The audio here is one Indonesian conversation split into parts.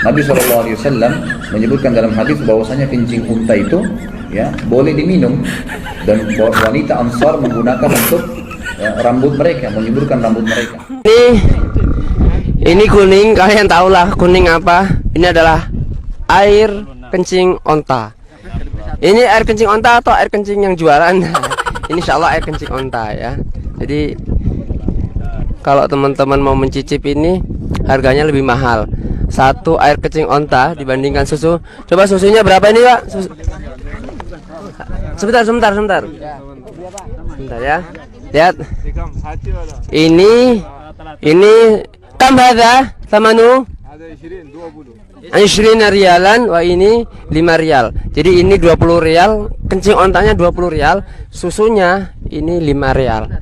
Nabi SAW menyebutkan dalam hadis bahwasanya kencing unta itu ya boleh diminum, dan wanita Ansar menggunakan untuk rambut mereka, menyuburkan rambut mereka. Ini kuning, kalian tahulah kuning apa? Ini adalah air kencing onta. Ini air kencing onta atau air kencing yang jualan? Ini insya Allah air kencing onta ya. Jadi kalau teman-teman mau mencicip ini, harganya lebih mahal. Satu air kencing onta dibandingkan susu. Coba susunya berapa ini, Pak? Sebentar. Sebentar ya. Lihat. Ini kam hadza thamanu 20 rialan, wah ini 5 rial. Jadi ini 20 rial, kencing ontanya 20 rial, susunya ini 5 rial.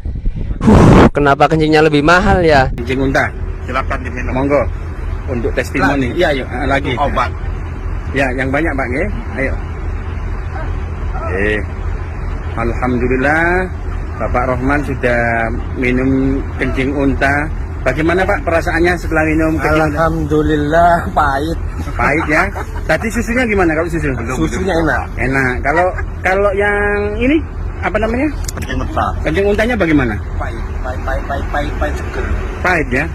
Kenapa kencingnya lebih mahal ya? Kencing unta, silakan diminum. Monggo untuk testimoni. Iya, yuk lagi. Obat. Ya, yang banyak, Pak, nggih. Ayo. Alhamdulillah Bapak Rohman sudah minum kencing unta. Bagaimana Pak perasaannya setelah minum kencing unta? Alhamdulillah pahit. Pahit ya. Tadi susunya gimana kalau susu? Susunya enak. Enak. Kalau yang ini apa namanya? Kencing unta. Kencing untanya bagaimana? Pahit seger. Pahit ya.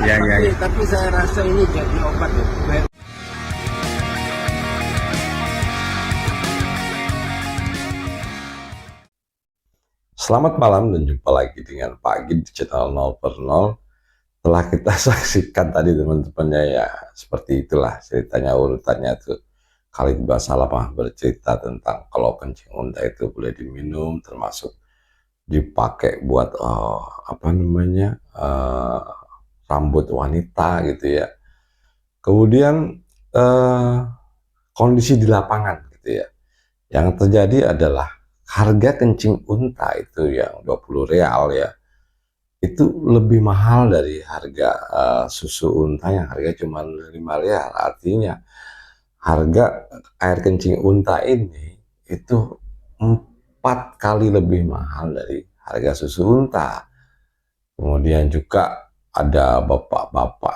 Ya. Tapi saya rasa ini jadi obat ya. Selamat malam dan jumpa lagi dengan Pak Gid di channel 0 per 0. Telah kita saksikan tadi teman-temannya ya, seperti itulah ceritanya, urutannya tuh. Khalid Basalamah bercerita tentang kalau kencing unta itu boleh diminum, termasuk dipakai buat rambut wanita gitu ya. Kemudian kondisi di lapangan gitu ya, yang terjadi adalah harga kencing unta itu yang 20 real ya, itu lebih mahal dari harga susu unta yang harga cuma 5 real. Artinya harga air kencing unta ini itu 4 kali lebih mahal dari harga susu unta. Kemudian juga ada bapak-bapak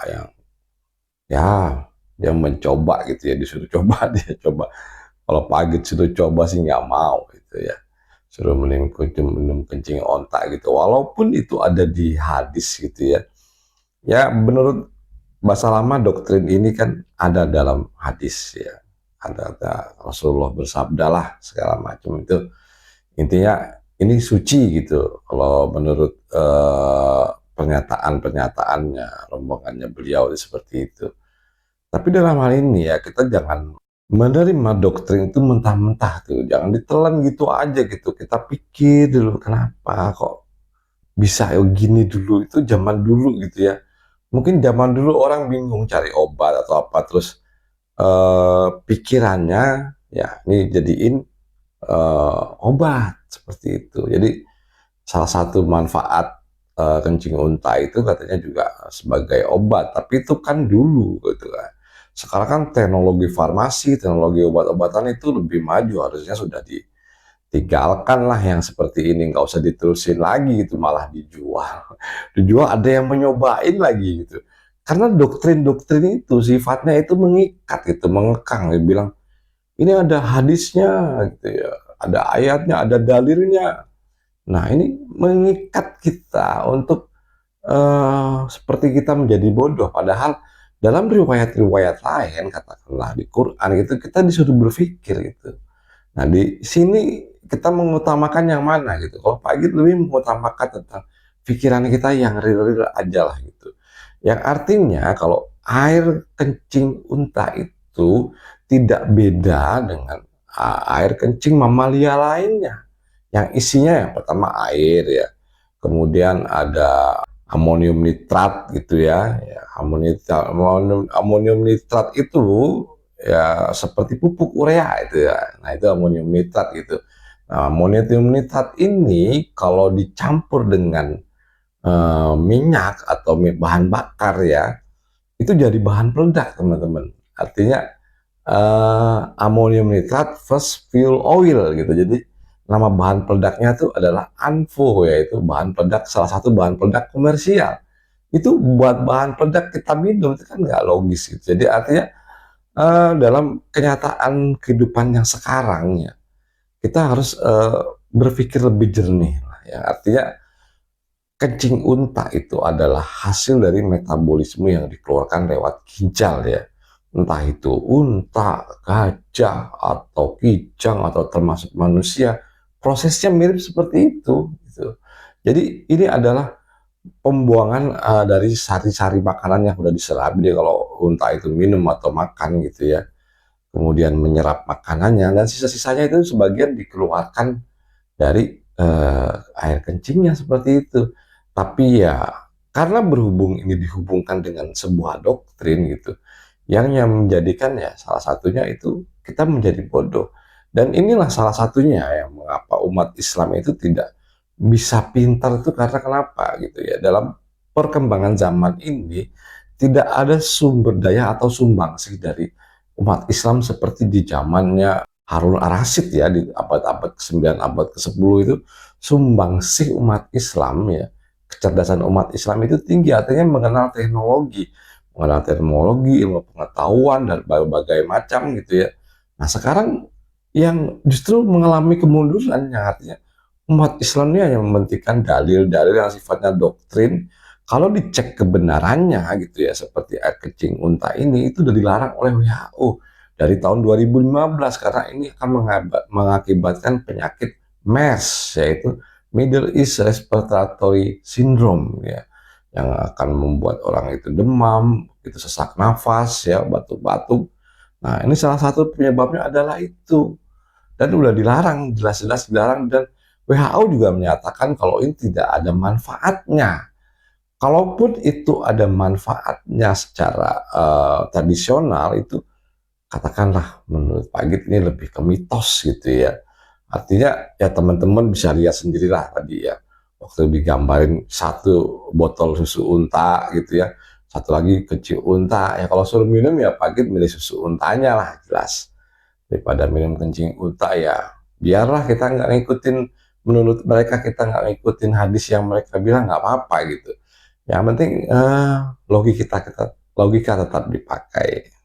yang mencoba gitu ya, disuruh coba, dia coba. Kalau pagi suruh coba sih nggak mau gitu ya, suruh minum kencing onta gitu, walaupun itu ada di hadis gitu ya. Ya menurut Basalamah doktrin ini kan ada dalam hadis ya, ada Rasulullah bersabda lah segala macam itu, intinya ini suci gitu kalau menurut pernyataan-pernyataannya, rombongannya beliau seperti itu. Tapi dalam hal ini ya kita jangan menerima doktrin itu mentah-mentah tuh, jangan ditelan gitu aja gitu. Kita pikir dulu kenapa kok bisa gini dulu, itu zaman dulu gitu ya. Mungkin zaman dulu orang bingung cari obat atau apa, terus pikirannya ya ini jadiin obat seperti itu. Jadi salah satu manfaat kencing unta itu katanya juga sebagai obat, tapi itu kan dulu gitu kan. Sekarang kan teknologi farmasi, teknologi obat-obatan itu lebih maju, harusnya sudah ditinggalkan lah yang seperti ini, nggak usah diterusin lagi gitu, malah dijual ada yang menyobain lagi gitu. Karena doktrin-doktrin itu sifatnya itu mengikat gitu, mengekang. Dia bilang ini ada hadisnya gitu ya, ada ayatnya, ada dalilnya. Nah ini mengikat kita untuk seperti kita menjadi bodoh, padahal dalam riwayat-riwayat lain, katakanlah di Quran gitu, kita disuruh berpikir gitu. Nah di sini kita mengutamakan yang mana gitu. Kalau Pak Gid lebih mengutamakan tentang pikiran kita yang real-real aja lah gitu. Yang artinya kalau air kencing unta itu tidak beda dengan air kencing mamalia lainnya, yang isinya yang pertama air ya, kemudian ada amonium nitrat gitu ya. Amonium nitrat itu ya seperti pupuk urea itu ya. Nah itu amonium nitrat gitu. Nah, amonium nitrat ini kalau dicampur dengan minyak atau bahan bakar ya, itu jadi bahan peledak teman-teman. Artinya amonium nitrat first fuel oil gitu. Jadi nama bahan peledaknya itu adalah ANFO, yaitu bahan peledak, salah satu bahan peledak komersial. itu buat bahan peledak kita minum, itu kan nggak logis gitu. Jadi artinya dalam kenyataan kehidupan yang sekarang ya, kita harus berpikir lebih jernih lah ya. Artinya kencing unta itu adalah hasil dari metabolisme yang dikeluarkan lewat ginjal ya. Entah itu unta, gajah, atau kijang, atau termasuk manusia, prosesnya mirip seperti itu gitu. Jadi ini adalah pembuangan dari sari-sari makanan yang sudah diserap. Jadi kalau unta itu minum atau makan gitu ya, kemudian menyerap makanannya, dan sisa-sisanya itu sebagian dikeluarkan dari air kencingnya seperti itu. Tapi ya karena berhubung ini dihubungkan dengan sebuah doktrin gitu, yang menjadikan ya salah satunya itu kita menjadi bodoh. Dan inilah salah satunya yang mengapa umat Islam itu tidak bisa pintar itu karena kenapa gitu ya. Dalam perkembangan zaman ini tidak ada sumber daya atau sumbangsih dari umat Islam seperti di zamannya Harun Ar-Rasyid ya, di abad-abad ke-9, abad ke-10 itu sumbangsih umat Islam ya, kecerdasan umat Islam itu tinggi, artinya mengenal teknologi, ilmu pengetahuan dan berbagai macam gitu ya. Nah sekarang yang justru mengalami kemunduran, yang artinya umat Islam ini hanya mementingkan dalil-dalil yang sifatnya doktrin. Kalau dicek kebenarannya gitu ya, seperti air kencing unta ini itu sudah dilarang oleh WHO dari tahun 2015 karena ini akan mengakibatkan penyakit MERS, yaitu Middle East Respiratory Syndrome ya, yang akan membuat orang itu demam, itu sesak nafas ya, batuk-batuk. Nah ini salah satu penyebabnya adalah itu, dan udah dilarang, jelas-jelas dilarang, dan WHO juga menyatakan kalau ini tidak ada manfaatnya. Kalaupun itu ada manfaatnya secara tradisional, itu katakanlah menurut Pak Git ini lebih ke mitos gitu ya. Artinya ya teman-teman bisa lihat sendirilah tadi ya, waktu digambarin satu botol susu unta gitu ya, satu lagi kecil unta ya. Kalau suruh minum ya Pak Git milih susu untanya lah, jelas, daripada minum kencing unta. Ya biarlah kita nggak ngikutin, menurut mereka kita nggak ngikutin hadis yang mereka bilang, nggak apa-apa gitu. Yang penting logika tetap dipakai.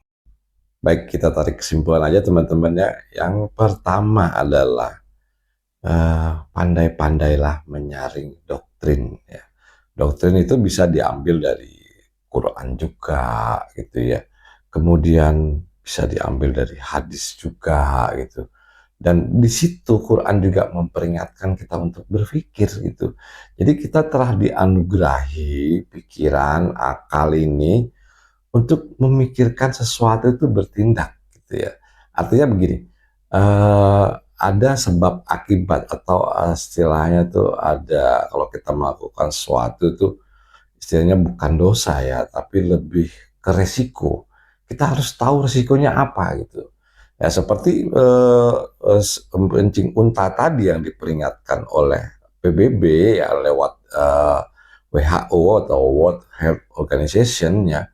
Baik, kita tarik kesimpulan aja teman-teman ya. Yang pertama adalah pandai-pandailah menyaring doktrin ya. Doktrin itu bisa diambil dari Quran juga gitu ya. Kemudian bisa diambil dari hadis juga gitu. Dan di situ Quran juga memperingatkan kita untuk berpikir gitu. Jadi kita telah dianugerahi pikiran, akal ini untuk memikirkan sesuatu itu bertindak gitu ya. Artinya begini, ada sebab akibat, atau istilahnya tuh ada, kalau kita melakukan sesuatu itu istilahnya bukan dosa ya, tapi lebih ke resiko. Kita harus tahu resikonya apa gitu. Ya seperti kencing unta tadi yang diperingatkan oleh PBB ya, lewat WHO atau World Health Organization ya,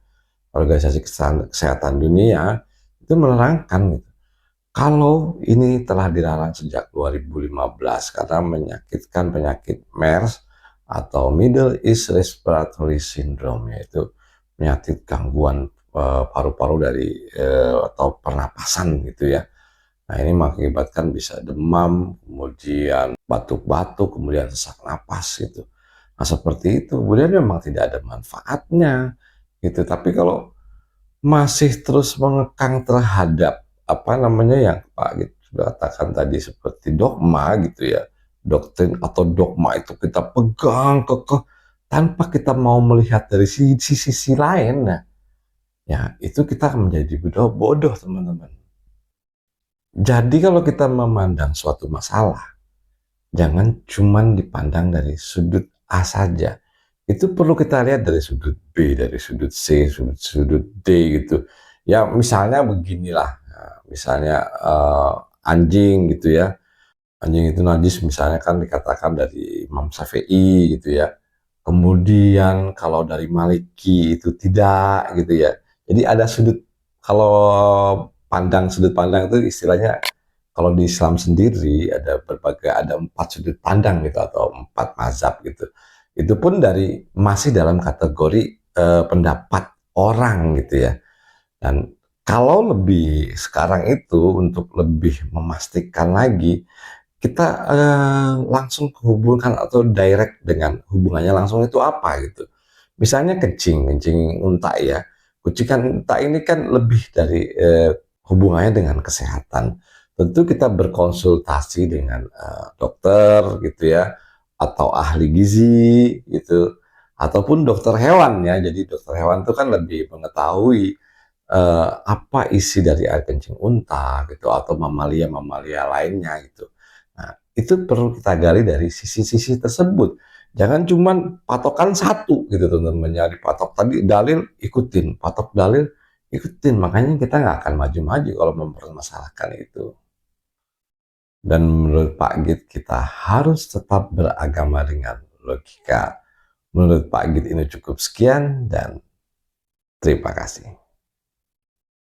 Organisasi Kesehatan Dunia, itu menerangkan gitu, kalau ini telah dilarang sejak 2015 karena menyakitkan penyakit MERS atau Middle East Respiratory Syndrome, yaitu penyakit gangguan paru-paru dari atau pernapasan gitu ya. Nah ini mengakibatkan bisa demam, kemudian batuk-batuk, kemudian sesak napas gitu. Nah seperti itu, kemudian memang tidak ada manfaatnya gitu. Tapi kalau masih terus mengekang terhadap apa namanya yang Pak gitu sudah katakan tadi, seperti dogma gitu ya, doktrin atau dogma itu kita pegang kekeh tanpa kita mau melihat dari sisi lain, nah ya itu kita akan menjadi bodoh teman-teman. Jadi kalau kita memandang suatu masalah, jangan cuman dipandang dari sudut A saja. Itu perlu kita lihat dari sudut B, dari sudut C, sudut D gitu. Ya misalnya beginilah, misalnya anjing gitu ya. Anjing itu najis misalnya, kan dikatakan dari Imam Syafi'i gitu ya. Kemudian kalau dari Maliki itu tidak gitu ya. Jadi ada sudut, kalau sudut pandang itu istilahnya, kalau di Islam sendiri ada 4 sudut pandang gitu, atau 4 mazhab gitu. Itu pun masih dalam kategori pendapat orang gitu ya. Dan kalau lebih sekarang itu untuk lebih memastikan lagi, kita langsung hubungkan atau direct dengan hubungannya langsung itu apa gitu. Misalnya kencing unta ya. Kucing unta ini kan lebih dari hubungannya dengan kesehatan. Tentu kita berkonsultasi dengan dokter gitu ya, atau ahli gizi gitu, ataupun dokter hewan ya. Jadi dokter hewan itu kan lebih mengetahui apa isi dari air kencing unta gitu, atau mamalia-mamalia lainnya gitu. Nah, itu perlu kita gali dari sisi-sisi tersebut. Jangan cuman patokan satu gitu teman-teman. Jadi patok tadi dalil ikutin, patok dalil ikutin. Makanya kita nggak akan maju-maju kalau mempermasalahkan itu. Dan menurut Pak Git kita harus tetap beragama dengan logika. Menurut Pak Git ini cukup sekian dan terima kasih.